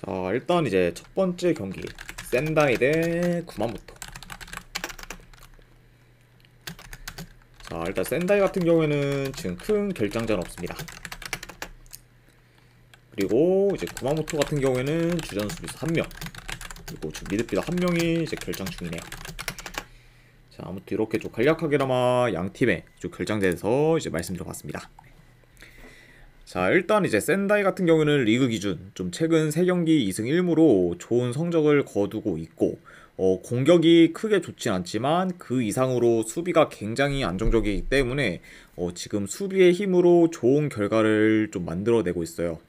자, 일단 이제 첫 번째 경기 센다이 대 구마모토. 자, 일단 센다이 같은 경우에는 지금 큰 결장자는 없습니다. 그리고 이제 구마모토 같은 경우에는 주전 수비수 1명, 그리고 지금 미드필더 1명이 이제 결장 중이네요. 자, 아무튼 이렇게 좀 간략하게나마 양 팀의 좀 결장대에서 이제 말씀드려봤습니다. 자, 일단 이제 센다이 같은 경우는 리그 기준 좀 최근 3경기 2승 1무로 좋은 성적을 거두고 있고, 공격이 크게 좋진 않지만 그 이상으로 수비가 굉장히 안정적이기 때문에 지금 수비의 힘으로 좋은 결과를 좀 만들어내고 있어요.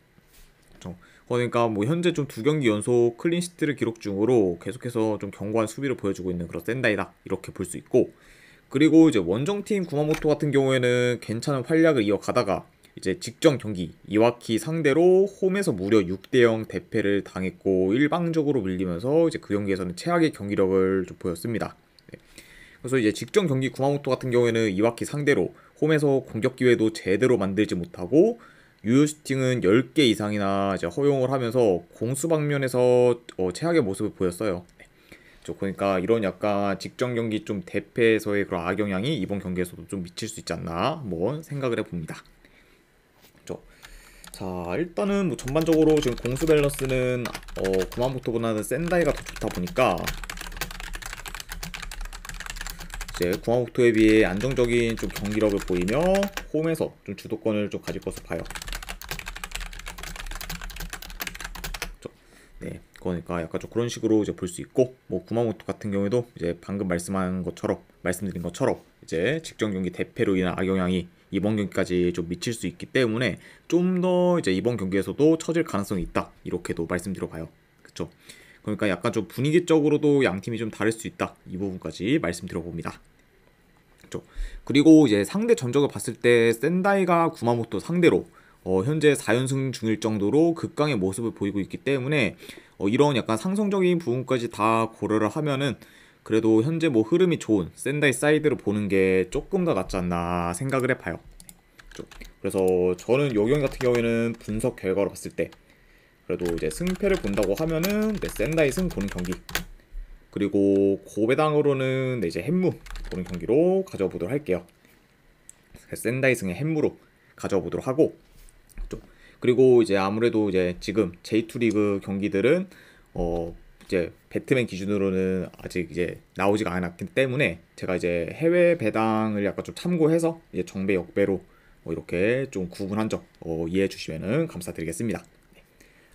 그러니까 뭐 현재 좀 2경기 연속 클린시트를 기록 중으로 계속해서 좀 견고한 수비를 보여주고 있는 그런 센다이다, 이렇게 볼 수 있고, 그리고 이제 원정팀 구마모토 같은 경우에는 괜찮은 활약을 이어가다가 이제 직전 경기 이와키 상대로 홈에서 무려 6대0 대패를 당했고 일방적으로 밀리면서 이제 그 경기에서는 최악의 경기력을 좀 보였습니다. 네. 그래서 이제 직전 경기 구마모토 같은 경우에는 이와키 상대로 홈에서 공격 기회도 제대로 만들지 못하고 유효 슈팅은 10개 이상이나 이제 허용을 하면서 공수 방면에서 최악의 모습을 보였어요. 네. 그러니까 이런 약간 직전 경기 좀 대패에서의 그런 악영향이 이번 경기에서도 좀 미칠 수 있지 않나 한번 생각을 해봅니다. 자, 일단은 뭐 전반적으로 지금 공수 밸런스는 구마모토보다는 센다이가 더 좋다 보니까 이제 구마모토에 비해 안정적인 좀 경기력을 보이며 홈에서 좀 주도권을 좀 가질 것으로 봐요. 네, 그러니까 약간 좀 그런 식으로 이제 볼 수 있고, 뭐 구마모토 같은 경우에도 이제 방금 말씀드린 것처럼 이제 직전 경기 대패로 인한 악영향이 이번 경기까지 좀 미칠 수 있기 때문에 좀 더 이제 이번 경기에서도 처질 가능성이 있다, 이렇게도 말씀드려봐요. 그쵸? 그러니까 약간 좀 분위기적으로도 양 팀이 좀 다를 수 있다, 이 부분까지 말씀드려봅니다. 그쵸? 그리고 이제 상대 전적을 봤을 때 센다이가 구마모토 상대로 현재 4연승 중일 정도로 극강의 모습을 보이고 있기 때문에 이런 약간 상성적인 부분까지 다 고려를 하면은 그래도 현재 뭐 흐름이 좋은 센다이 사이드를 보는 게 조금 더 낫지 않나 생각을 해봐요. 그래서 저는 요 경기 같은 경우에는 분석 결과로 봤을 때 그래도 이제 승패를 본다고 하면은 센다이 승 보는 경기, 그리고 고배당으로는 이제 햄무 보는 경기로 가져보도록 할게요. 센다이 승의 햄무로 가져보도록 하고, 그리고 이제 아무래도 이제 지금 J2 리그 경기들은 이제 배트맨 기준으로는 아직 이제 나오지가 않았기 때문에 제가 이제 해외 배당을 약간 좀 참고해서 이제 정배 역배로 이렇게 좀 구분한 점 이해해 주시면은 감사드리겠습니다. 네.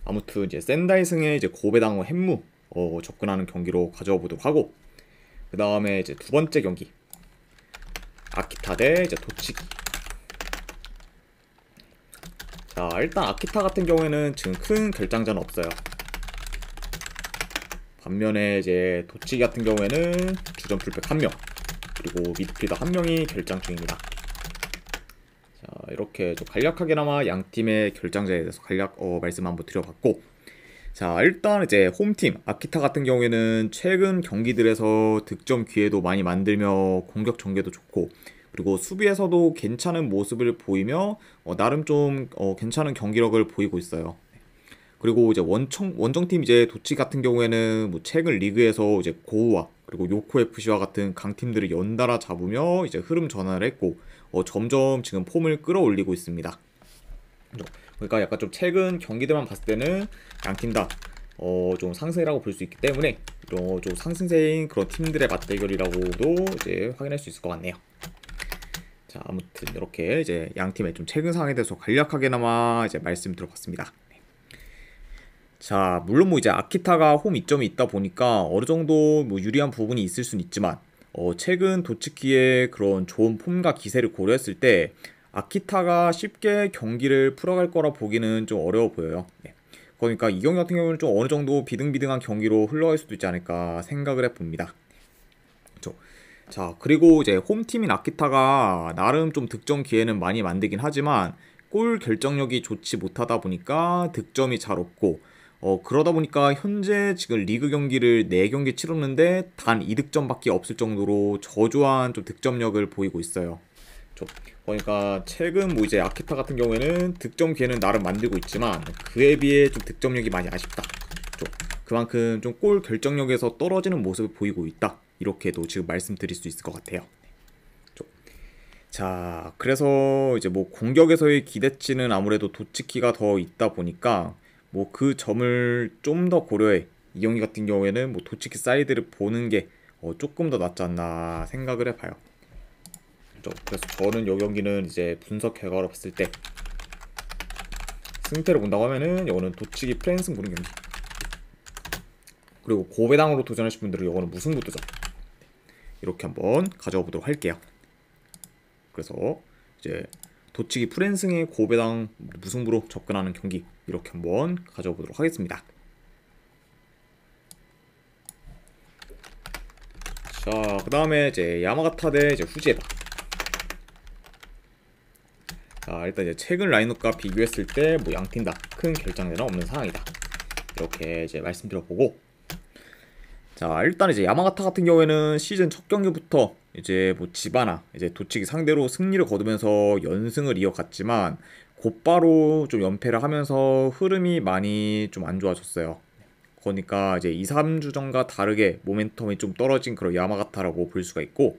아무튼 이제 센다이 승의 이제 고배당호 햄무 접근하는 경기로 가져와 보도록 하고, 그 다음에 이제 두 번째 경기 아키타 대 이제 도치기. 자, 일단 아키타 같은 경우에는 지금 큰 결장자는 없어요. 반면에 이제 도치기 같은 경우에는 주전 풀백 1명, 그리고 미드필더 1명이 결장 중입니다. 자, 이렇게 좀 간략하게나마 양 팀의 결장자에 대해서 간략 말씀 한번 드려봤고, 자, 일단 이제 홈팀 아키타 같은 경우에는 최근 경기들에서 득점 기회도 많이 만들며 공격 전개도 좋고, 그리고 수비에서도 괜찮은 모습을 보이며 나름 좀 괜찮은 경기력을 보이고 있어요. 그리고 이제 원정팀 이제 도치 같은 경우에는 뭐 최근 리그에서 이제 고우와 그리고 요코 FC와 같은 강팀들을 연달아 잡으며 이제 흐름 전환을 했고 점점 지금 폼을 끌어올리고 있습니다. 그러니까 약간 좀 최근 경기들만 봤을 때는 양팀 다 좀 상승이라고 볼 수 있기 때문에 이런 좀 상승세인 그런 팀들의 맞대결이라고도 이제 확인할 수 있을 것 같네요. 자, 아무튼 이렇게 이제 양 팀의 좀 최근 상황에 대해서 간략하게나마 이제 말씀드려봤습니다. 자, 물론 뭐 이제 아키타가 홈 이점이 있다 보니까 어느 정도 뭐 유리한 부분이 있을 수는 있지만 최근 도츠키의 그런 좋은 폼과 기세를 고려했을 때 아키타가 쉽게 경기를 풀어갈 거라 보기는 좀 어려워 보여요. 네. 그러니까 이 경기 같은 경우는 좀 어느 정도 비등비등한 경기로 흘러갈 수도 있지 않을까 생각을 해봅니다. 그렇죠. 자, 그리고 이제 홈팀인 아키타가 나름 좀 득점 기회는 많이 만들긴 하지만 골 결정력이 좋지 못하다 보니까 득점이 잘 없고 그러다 보니까 현재 지금 리그 경기를 4경기 치렀는데 단 2득점밖에 없을 정도로 저조한 좀 득점력을 보이고 있어요. 그러니까 최근 뭐 이제 아키타 같은 경우에는 득점 기회는 나름 만들고 있지만 그에 비해 좀 득점력이 많이 아쉽다. 그만큼 좀 골 결정력에서 떨어지는 모습을 보이고 있다. 이렇게도 지금 말씀드릴 수 있을 것 같아요. 자, 그래서 이제 뭐 공격에서의 기대치는 아무래도 도치키가 더 있다 보니까 뭐 그 점을 좀 더 고려해 이 경기 같은 경우에는 뭐 도치키 사이드를 보는 게 조금 더 낫지 않나 생각을 해봐요. 그래서 저는 이 경기는 이제 분석 결과로 봤을 때 승패를 본다고 하면은 이거는 도치키 프랜승 보는 경기, 그리고 고배당으로 도전하실 분들은 이거는 무승부 도전, 이렇게 한번 가져가 보도록 할게요. 그래서 이제 도치키 프랜승의 고배당 무승부로 접근하는 경기, 이렇게 한번 가져가 보도록 하겠습니다. 자, 그 다음에 이제 야마가타 대 이제 후지에다. 자, 일단 이제 최근 라인업과 비교했을 때 뭐 양팀 다 큰 결장대는 없는 상황이다. 이렇게 이제 말씀드려보고, 자, 일단 이제 야마가타 같은 경우에는 시즌 첫 경기부터 이제 뭐 지바나 이제 도치키 상대로 승리를 거두면서 연승을 이어갔지만 곧바로 좀 연패를 하면서 흐름이 많이 좀 안 좋아졌어요. 그러니까 이제 2, 3주 전과 다르게 모멘텀이 좀 떨어진 그런 야마가타라고 볼 수가 있고,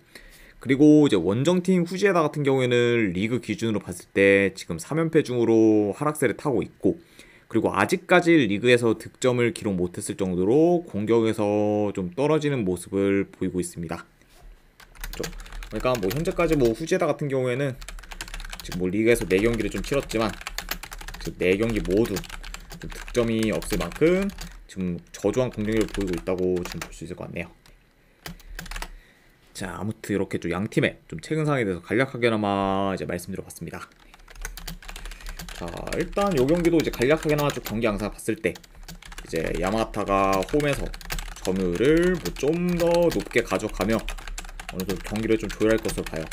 그리고 이제 원정팀 후지에다 같은 경우에는 리그 기준으로 봤을 때 지금 3연패 중으로 하락세를 타고 있고, 그리고 아직까지 리그에서 득점을 기록 못했을 정도로 공격에서 좀 떨어지는 모습을 보이고 있습니다. 그러니까 뭐 현재까지 뭐 후지에다 같은 경우에는 지금 뭐 리그에서 4경기를 좀 치렀지만 지금 4경기 모두 좀 득점이 없을 만큼 지금 저조한 공격력을 보이고 있다고 지금 볼 수 있을 것 같네요. 자, 아무튼 이렇게 좀 양팀의 좀 최근 상황에 대해서 간략하게나마 이제 말씀드려봤습니다. 자, 일단 요 경기도 이제 간략하게나마 좀 경기 양상 봤을 때 이제 야마가타가 홈에서 점유율을 뭐 좀 더 높게 가져가며 어느 정도 경기를 좀 조율할 것으로 봐요.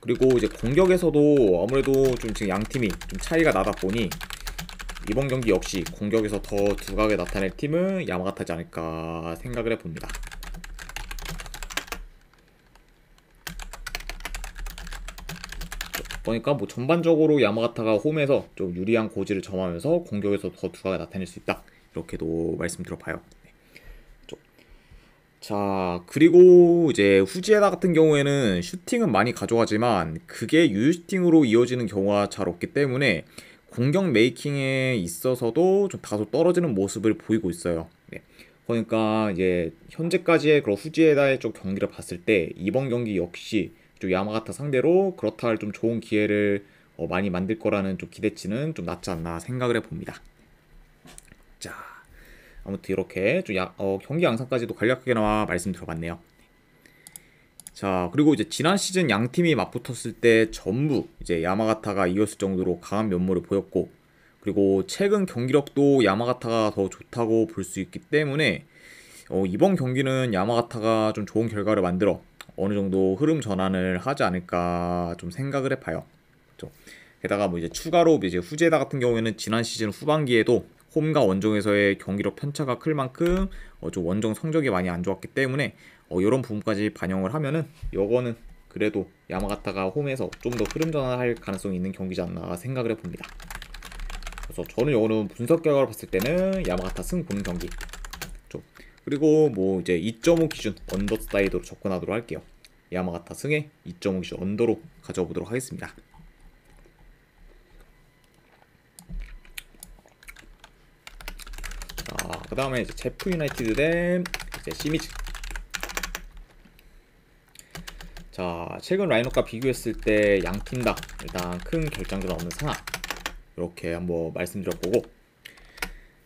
그리고 이제 공격에서도 아무래도 좀 지금 양팀이 좀 차이가 나다 보니 이번 경기 역시 공격에서 더 두각을 나타낼 팀은 야마가타지 않을까 생각을 해봅니다. 그러니까 뭐 전반적으로 야마가타가 홈에서 좀 유리한 고지를 점하면서 공격에서 더 두각을 나타낼 수 있다, 이렇게도 말씀드려봐요. 자, 그리고 이제 후지에다 같은 경우에는 슈팅은 많이 가져가지만 그게 유슈팅으로 이어지는 경우가 잘 없기 때문에 공격 메이킹에 있어서도 좀 다소 떨어지는 모습을 보이고 있어요. 그러니까 이제 현재까지의 그런 후지에다의 좀 경기를 봤을 때 이번 경기 역시 좀 야마가타 상대로 그렇다 할 좀 좋은 기회를 많이 만들 거라는 좀 기대치는 좀 낮지 않나 생각을 해봅니다. 자, 아무튼 이렇게 좀 경기 양상까지도 간략하게나마 말씀드려봤네요. 자, 그리고 이제 지난 시즌 양 팀이 맞붙었을 때 전부 이제 야마가타가 이겼을 정도로 강한 면모를 보였고, 그리고 최근 경기력도 야마가타가 더 좋다고 볼 수 있기 때문에 이번 경기는 야마가타가 좀 좋은 결과를 만들어 어느 정도 흐름 전환을 하지 않을까 좀 생각을 해봐요. 그렇죠? 게다가 뭐 이제 추가로 이제 후지에다 같은 경우에는 지난 시즌 후반기에도 홈과 원정에서의 경기력 편차가 클 만큼 좀 원정 성적이 많이 안 좋았기 때문에 이런 부분까지 반영을 하면은 요거는 그래도 야마가타가 홈에서 좀 더 흐름 전환할 가능성이 있는 경기지 않나 생각을 해봅니다. 그래서 저는 요거는 분석 결과를 봤을 때는 야마가타 승 보는 경기. 그리고 뭐 이제 2.5 기준 언더 사이드로 접근하도록 할게요. 야마가타 승에 2.5 기준 언더로 가져와 보도록 하겠습니다. 자, 그 다음에 이제 제프 유나이티드 대 이제 시미즈. 자, 최근 라인업과 비교했을 때 양팀 다 일단 큰 결장전 없는 상황, 이렇게 한번 말씀드려보고,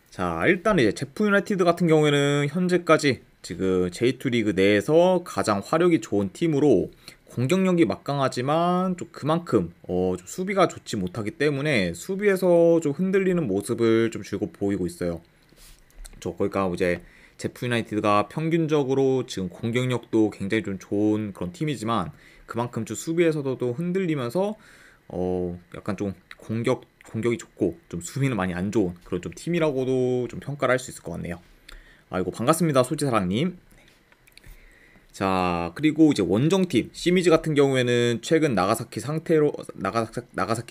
자, 일단 이제 제프 유나이티드 같은 경우에는 현재까지 지금 J2 리그 내에서 가장 화력이 좋은 팀으로 공격력이 막강하지만 좀 그만큼 좀 수비가 좋지 못하기 때문에 수비에서 좀 흔들리는 모습을 좀 줄곧 보이고 있어요. 그러니까 이제 제프 유나이티드가 평균적으로 지금 공격력도 굉장히 좀 좋은 그런 팀이지만 그만큼 좀 수비에서도 또 흔들리면서 약간 좀 공격이 좋고 좀 수비는 많이 안 좋은 그런 좀 팀이라고도 좀 평가를 할 수 있을 것 같네요. 아이고, 반갑습니다, 솔지사랑님. 자, 그리고 이제 원정팀 시미즈 같은 경우에는 최근 나가사키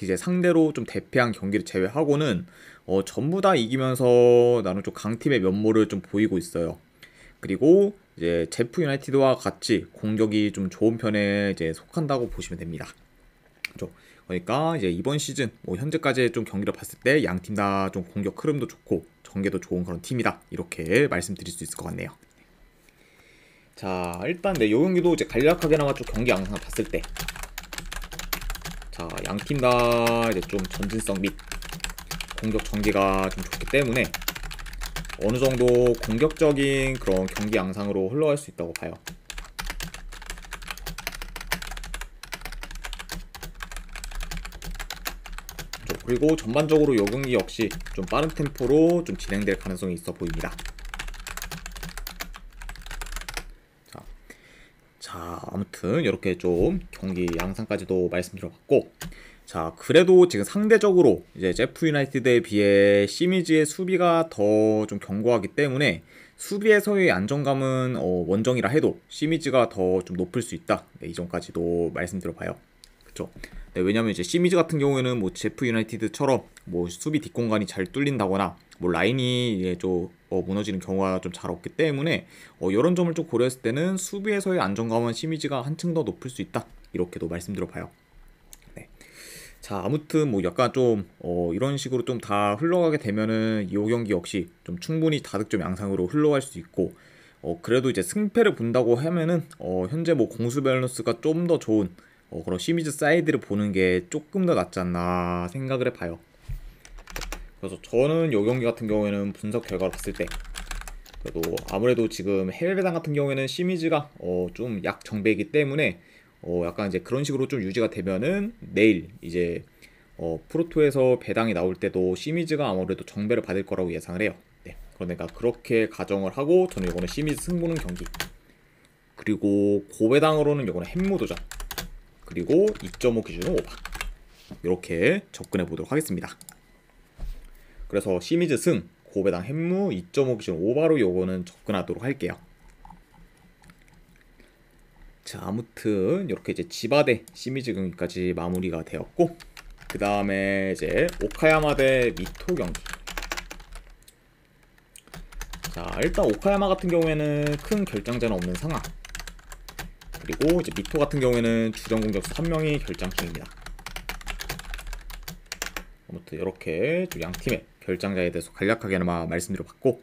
이제 상대로 좀 대패한 경기를 제외하고는 전부 다 이기면서 나는 좀 강팀의 면모를 좀 보이고 있어요. 그리고 이제 제프 유나이티드와 같이 공격이 좀 좋은 편에 이제 속한다고 보시면 됩니다. 그렇죠? 그러니까 이제 이번 시즌 뭐 현재까지 좀 경기를 봤을 때 양 팀 다 좀 공격 흐름도 좋고 전개도 좋은 그런 팀이다, 이렇게 말씀드릴 수 있을 것 같네요. 자, 일단 네, 요 경기도 이제 간략하게나마 좀 경기 양상 봤을 때, 자, 양 팀 다 이제 좀 전진성 및 공격 전개가 좀 좋기 때문에 어느 정도 공격적인 그런 경기 양상으로 흘러갈 수 있다고 봐요. 그리고 전반적으로 이 경기 역시 좀 빠른 템포로 좀 진행될 가능성이 있어 보입니다. 자, 아무튼 이렇게 좀 경기 양상까지도 말씀드려봤고, 자, 그래도 지금 상대적으로 이제 제프 유나이티드에 비해 시미즈의 수비가 더 좀 견고하기 때문에 수비에서의 안정감은 원정이라 해도 시미즈가 더 좀 높을 수 있다, 네, 이전까지도 말씀드려봐요. 그쵸? 네, 왜냐면 이제 시미즈 같은 경우에는 뭐 제프 유나이티드처럼 뭐 수비 뒷공간이 잘 뚫린다거나 뭐 라인이 이제 좀 무너지는 경우가 좀 잘 없기 때문에 이런 점을 좀 고려했을 때는 수비에서의 안정감은 시미즈가 한층 더 높을 수 있다, 이렇게도 말씀드려봐요. 네. 자, 아무튼 뭐 약간 좀 이런 식으로 좀 다 흘러가게 되면은 이 경기 역시 좀 충분히 다득점 양상으로 흘러갈 수 있고, 그래도 이제 승패를 본다고 하면은 현재 뭐 공수 밸런스가 좀 더 좋은 그런 시미즈 사이드를 보는 게 조금 더 낫지 않나 생각을 해봐요. 그래서 저는 이 경기 같은 경우에는 분석 결과를 봤을 때 그래도 아무래도 지금 해외 배당 같은 경우에는 시미즈가 좀 약정배이기 때문에 약간 이제 그런 식으로 좀 유지가 되면은 내일 이제 프로토에서 배당이 나올 때도 시미즈가 아무래도 정배를 받을 거라고 예상을 해요. 네. 그러니까 그렇게 가정을 하고 저는 이거는 시미즈 승부는 경기, 그리고 고배당으로는 이거는 햄무도전, 그리고 2.5 기준으로 오바, 이렇게 접근해 보도록 하겠습니다. 그래서 시미즈 승, 고배당 햄무, 2.5 기준 오바로 요거는 접근하도록 할게요. 자, 아무튼 이렇게 이제 지바 대 시미즈 경기까지 마무리가 되었고, 그 다음에 이제 오카야마 대 미토 경기. 자, 일단 오카야마 같은 경우에는 큰 결장자는 없는 상황, 그리고 이제 미토 같은 경우에는 주전 공격수 1명이 결장 중입니다. 아무튼 이렇게 양 팀의 결장자에 대해서 간략하게나마 말씀드려봤고,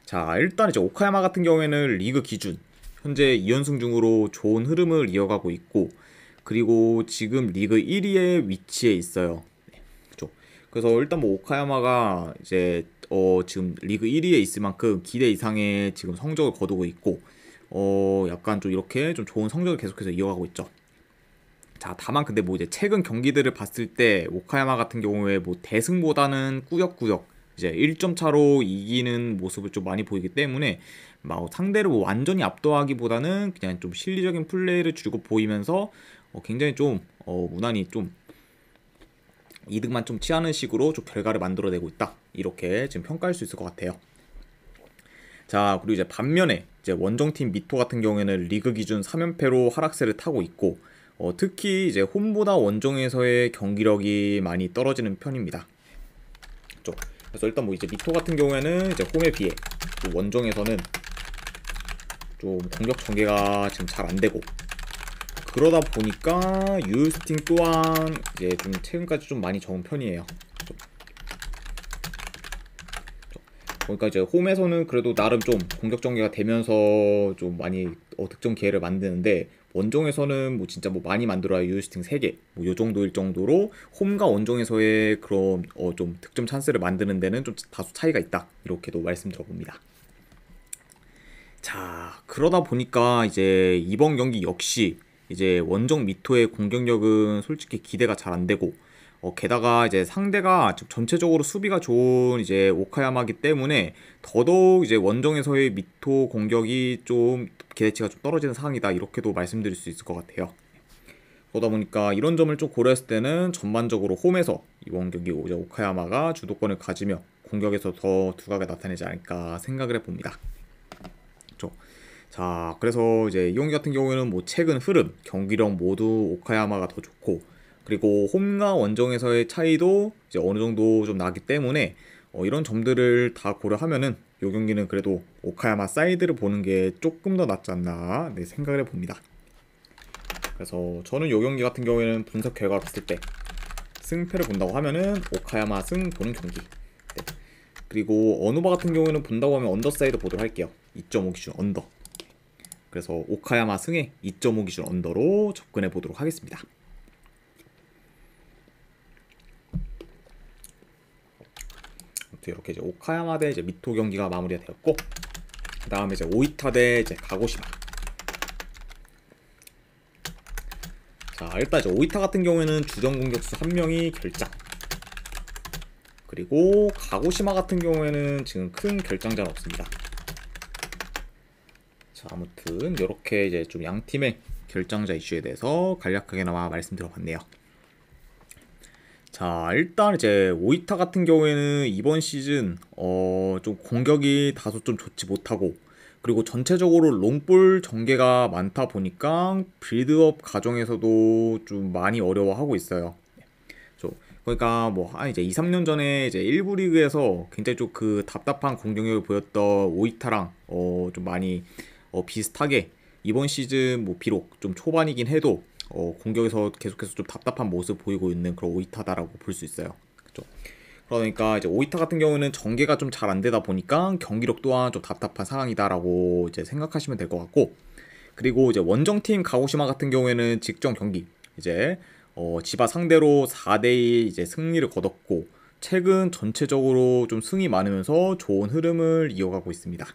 자, 일단 이제 오카야마 같은 경우에는 리그 기준 현재 2연승 중으로 좋은 흐름을 이어가고 있고, 그리고 지금 리그 1위의 위치에 있어요. 네, 그렇죠. 그래서 일단 뭐 오카야마가 이제 지금 리그 1위에 있을 만큼 기대 이상의 지금 성적을 거두고 있고, 약간 좀 이렇게 좀 좋은 성적을 계속해서 이어가고 있죠. 자, 다만 근데 뭐 이제 최근 경기들을 봤을 때 오카야마 같은 경우에 뭐 대승보다는 꾸역꾸역 이제 1점 차로 이기는 모습을 좀 많이 보이기 때문에 막 상대를 뭐 완전히 압도하기보다는 그냥 좀 실리적인 플레이를 주고 보이면서 굉장히 좀 무난히 좀 이득만 좀 취하는 식으로 좀 결과를 만들어내고 있다, 이렇게 지금 평가할 수 있을 것 같아요. 자, 그리고 이제 반면에 이제 원정팀 미토 같은 경우에는 리그 기준 3연패로 하락세를 타고 있고, 특히 이제 홈보다 원정에서의 경기력이 많이 떨어지는 편입니다. 그렇죠? 그래서 일단 뭐 이제 미토 같은 경우에는 이제 홈에 비해 원정에서는 좀 공격 전개가 지금 잘 안 되고, 그러다 보니까 유스팅 또한 이제 좀 최근까지 좀 많이 적은 편이에요. 그러니까 이제 홈에서는 그래도 나름 좀 공격 전개가 되면서 좀 많이 득점 기회를 만드는데, 원정에서는 뭐 진짜 뭐 많이 만들어야 유스팅 3개 뭐 요 정도일 정도로 홈과 원정에서의 그런 좀 득점 찬스를 만드는 데는 좀 다소 차이가 있다, 이렇게도 말씀드려봅니다. 자, 그러다 보니까 이제 이번 경기 역시 이제 원정 미토의 공격력은 솔직히 기대가 잘 안 되고, 게다가 이제 상대가 전체적으로 수비가 좋은 이제 오카야마기 때문에 더더욱 이제 원정에서의 미토 공격이 좀 기대치가 좀 떨어지는 상황이다, 이렇게도 말씀드릴 수 있을 것 같아요. 그러다 보니까 이런 점을 좀 고려했을 때는 전반적으로 홈에서 이번 경기 이제 오카야마가 주도권을 가지며 공격에서 더 두각을 나타내지 않을까 생각을 해봅니다. 그렇죠? 자, 그래서 이제 이 경기 같은 경우에는 뭐 최근 흐름, 경기력 모두 오카야마가 더 좋고, 그리고 홈과 원정에서의 차이도 이제 어느 정도 좀 나기 때문에 이런 점들을 다 고려하면은 이 경기는 그래도 오카야마 사이드를 보는 게 조금 더 낫지 않나 네, 생각을 해봅니다. 그래서 저는 이 경기 같은 경우에는 분석 결과를 봤을 때 승패를 본다고 하면은 오카야마 승 보는 경기. 네. 그리고 어누바 같은 경우에는 본다고 하면 언더사이드 보도록 할게요. 2.5 기준 언더. 그래서 오카야마 승에 2.5 기준 언더로 접근해 보도록 하겠습니다. 이렇게 이제 오카야마 대 이제 미토 경기가 마무리가 되었고, 그 다음에 이제 오이타 대 이제 가고시마. 자, 일단 이제 오이타 같은 경우에는 주전 공격수 1명이 결장. 그리고 가고시마 같은 경우에는 지금 큰 결장자는 없습니다. 자, 아무튼 이렇게 이제 좀 양 팀의 결장자 이슈에 대해서 간략하게나마 말씀드려봤네요. 자, 일단 이제 오이타 같은 경우에는 이번 시즌 좀 공격이 다소 좀 좋지 못하고, 그리고 전체적으로 롱볼 전개가 많다 보니까 빌드업 과정에서도 좀 많이 어려워하고 있어요. 그러니까 뭐 이제 2, 3년 전에 이제 1부 리그에서 굉장히 좀 그 답답한 공격력을 보였던 오이타랑 좀 많이 비슷하게 이번 시즌 뭐 비록 좀 초반이긴 해도 공격에서 계속해서 좀 답답한 모습 보이고 있는 그런 오이타다라고 볼 수 있어요. 그렇죠? 그러니까 이제 오이타 같은 경우는 전개가 좀 잘 안 되다 보니까 경기력 또한 좀 답답한 상황이다라고 이제 생각하시면 될 것 같고, 그리고 이제 원정팀 가고시마 같은 경우에는 직전 경기 이제 지바 상대로 4대2 이제 승리를 거뒀고, 최근 전체적으로 좀 승이 많으면서 좋은 흐름을 이어가고 있습니다.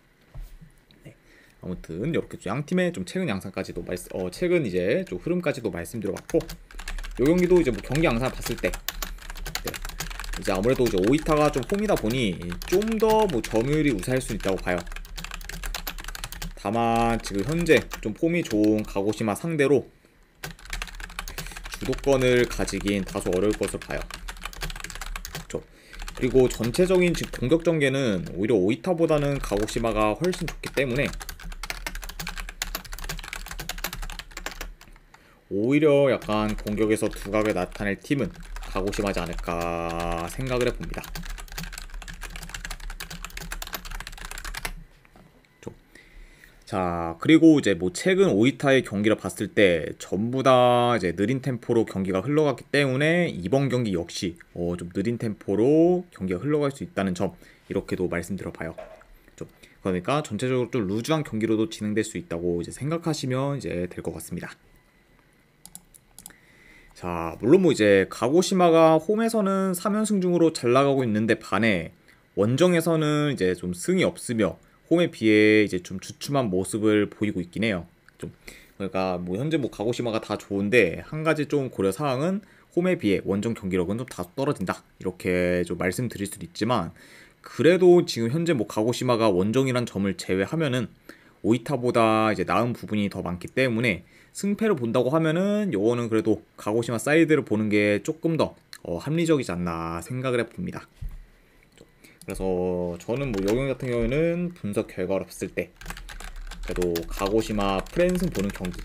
아무튼 이렇게 양 팀의 좀 최근 양상까지도 최근 이제 좀 흐름까지도 말씀드려봤고, 요 경기도 이제 뭐 경기 양상 봤을 때 네, 이제 아무래도 이제 오이타가 좀 홈이다 보니 좀 더 뭐 점유율이 우세할 수 있다고 봐요. 다만 지금 현재 좀 폼이 좋은 가고시마 상대로 주도권을 가지긴 다소 어려울 것으로 봐요. 그렇죠? 그리고 전체적인 지금 공격 전개는 오히려 오이타보다는 가고시마가 훨씬 좋기 때문에 오히려 약간 공격에서 두각을 나타낼 팀은 가고시마지 않을까 생각을 해봅니다. 자, 그리고 이제 뭐 최근 오이타의 경기를 봤을 때 전부 다 이제 느린 템포로 경기가 흘러갔기 때문에 이번 경기 역시 좀 느린 템포로 경기가 흘러갈 수 있다는 점, 이렇게도 말씀드려봐요. 그러니까 전체적으로 좀 루즈한 경기로도 진행될 수 있다고 이제 생각하시면 이제 될 것 같습니다. 자, 물론 뭐 이제 가고시마가 홈에서는 3연승 중으로 잘 나가고 있는데 반해 원정에서는 이제 좀 승이 없으며 홈에 비해 이제 좀 주춤한 모습을 보이고 있긴 해요. 그러니까 뭐 현재 뭐 가고시마가 다 좋은데 한 가지 좀 고려 사항은 홈에 비해 원정 경기력은 좀 다소 떨어진다, 이렇게 좀 말씀드릴 수도 있지만, 그래도 지금 현재 뭐 가고시마가 원정이란 점을 제외하면은 오이타보다 이제 나은 부분이 더 많기 때문에 승패를 본다고 하면은 요거는 그래도 가고시마 사이드를 보는 게 조금 더 합리적이지 않나 생각을 해봅니다. 그래서 저는 뭐 여경 같은 경우에는 분석 결과를 봤을 때 그래도 가고시마 프랜승 보는 경기,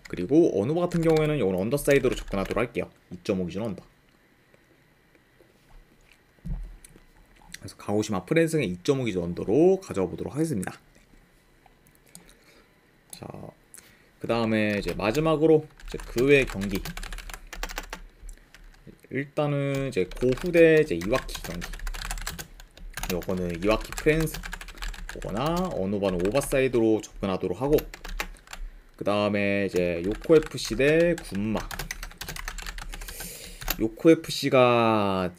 그리고 어누바 같은 경우에는 이건 언더사이드로 접근하도록 할게요. 2.5 기준 언더. 그래서 가고시마 프랜승의 2.5 기준 언더로 가져와 보도록 하겠습니다. 자, 그 다음에 이제 마지막으로 이제 그 외의 경기, 일단은 이제 고후 대 이제 이와키 경기. 요거는 이와키 프랜스 보거나 어노바는 오버사이드로 접근하도록 하고, 그 다음에 이제 요코FC 대 군마. 요코FC가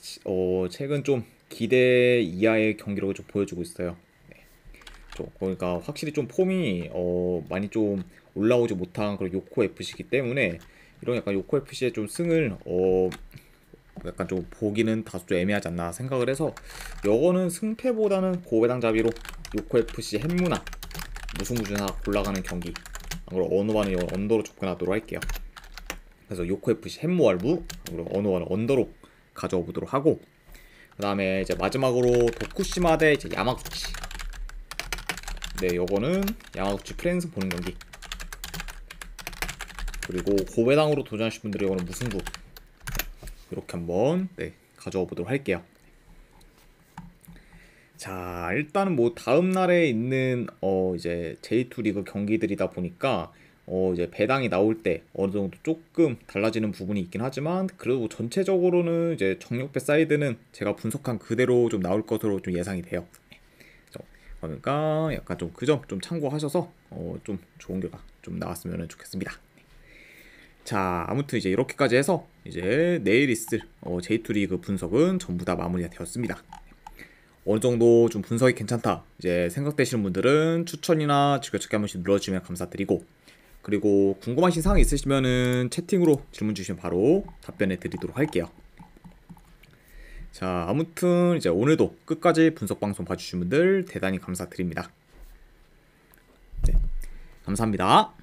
최근 좀 기대 이하의 경기력을 좀 보여주고 있어요. 그러니까 확실히 좀 폼이 많이 좀 올라오지 못한 그런 요코FC이기 때문에 이런 약간 요코FC의 좀 승을 약간 좀 보기는 다소 좀 애매하지 않나 생각을 해서, 요거는 승패보다는 고배당잡이로 요코FC 햄무나 무승부주나 골라가는 경기, 그리고 어노바는 이건 언더로 접근하도록 할게요. 그래서 요코FC 햄무알무, 그리고 어노바는 언더로 가져와 보도록 하고, 그 다음에 이제 마지막으로 도쿠시마 대 이제 야마구치. 네, 요거는 야마구치 프랜스 보는 경기. 그리고 고배당으로 도전하실 분들이 이거는 무승부. 이렇게 한번 네, 가져와 보도록 할게요. 자, 일단은 뭐 다음 날에 있는 이제 J2 리그 경기들이다 보니까 이제 배당이 나올 때 어느 정도 조금 달라지는 부분이 있긴 하지만 그래도 뭐 전체적으로는 이제 정력배 사이드는 제가 분석한 그대로 좀 나올 것으로 좀 예상이 돼요. 그러니까 약간 좀 그 점 좀 참고하셔서 좀 좋은 결과 좀 나왔으면 좋겠습니다. 자, 아무튼 이제 이렇게까지 해서 이제 내일 있을 J2 리그 분석은 전부 다 마무리가 되었습니다. 어느 정도 좀 분석이 괜찮다 이제 생각되시는 분들은 추천이나 즐겨찾기 한 번씩 눌러주시면 감사드리고, 그리고 궁금하신 사항이 있으시면은 채팅으로 질문 주시면 바로 답변해 드리도록 할게요. 자, 아무튼 이제 오늘도 끝까지 분석 방송 봐주신 분들 대단히 감사드립니다. 네, 감사합니다.